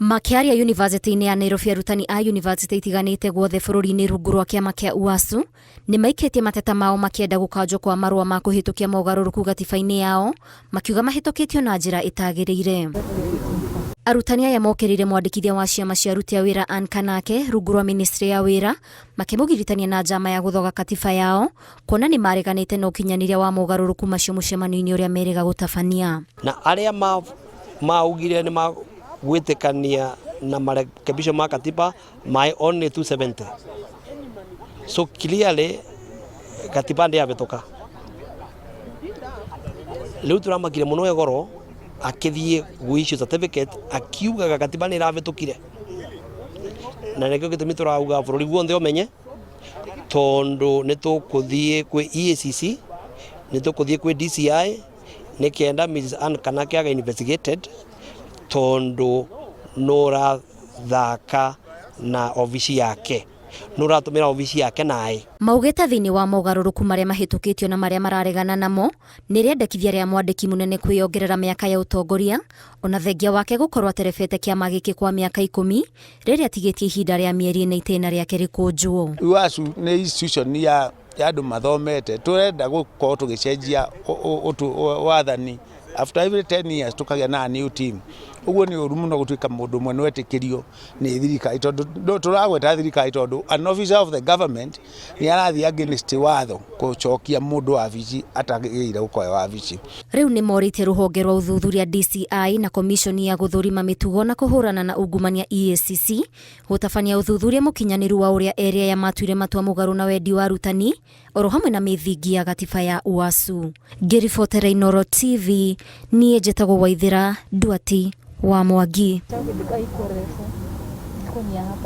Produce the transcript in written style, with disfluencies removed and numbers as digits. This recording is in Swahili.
Makiaria University-inĩ ya Nairobi, arutani a university itiganĩte guothe bũrũri-inĩ rungu rwa kĩama kĩa UASU nĩ maikĩtie mateta mao makĩenda gũkanjwo kwa marũa ma kũhĩtũkia mogarũrũku gatiba-inĩ yao, makiuga mahĩtũkĩtio na njĩra ĩtagĩrĩire. Arutani aya mokĩrĩire mwandĩkithia wa ciama cia aruti a wĩra Anne Kanake rungu rwa ministry ya wĩra, makĩmũgiritania na njama ya gũthoga katiba yao, kuona nĩ mareganĩte na ũkinyanĩria wa mogarũrũku macio mũcemanio-inĩ ũrĩa merĩga gũtabania. Na arĩa maugire nĩ gwĩtĩkania na marekebisho ma katiba my only 270. So clearly katiba ndĩabĩtũka. Rĩu tũramakire mũno Egoro akĩthiĩ gũissue certificate akiugaga katiba nĩ ĩrabĩtũkire. Na nĩkĩo gĩtũmi tũrauga bũrũri wothe ũmenye, tondũ nĩ tũkũthiĩ kwĩ EACC, nĩ tũkũthiĩ kwĩ DCI, nĩ kenda Mrs. Anne Kanake aga investigated, tondo nora thaka na ofici yake, nora tumira ofici yake nae. Maugĩte thĩinĩ wa mogarũrũku marĩa mahĩtũkĩtio na marĩa mararegana namo nĩ rĩendekithia rĩa mwandĩki mũnene kwĩongerera mĩaka ya ũtongoria, ona thengia wake gũkorwo aterebete kĩama gĩkĩ kwa mĩaka 10 rĩrĩa atigĩtie ihinda rĩa mĩeri 4 itĩna rĩake rĩkũnjwo. UASU nĩ institution ya andũ mathomete, tũrenda gũkorwo tũgĩcenjia wathani. After every 10 years tukagĩa na new team. Ũguo nĩ ũru mũno gũtuĩka mũndũ ũmwe nĩwetĩkĩrio nĩ thirikari, tondũ tũragweta thirikari tondũ an officer of the government nĩ arathiĩ against watho gũcokia mũndũ wabici atagĩrĩire gũkorwo wabici. Rĩu nĩ morĩtie rũhonge rwa ũthuthuria DCI na komishoni ya gũthũrima mĩtugo na kũhũrana na ungumania EACC gũtabania ũthuthuria mũkinyanĩru wa ũrĩa area ya matuire matua mũgarũ na wendi wa arutani oro hamwe na mĩthingi ya gatiba ya UASU. Ngĩribotera Inooro TV, niĩ njĩtagwo Waithĩra Nduati wa Mwangi.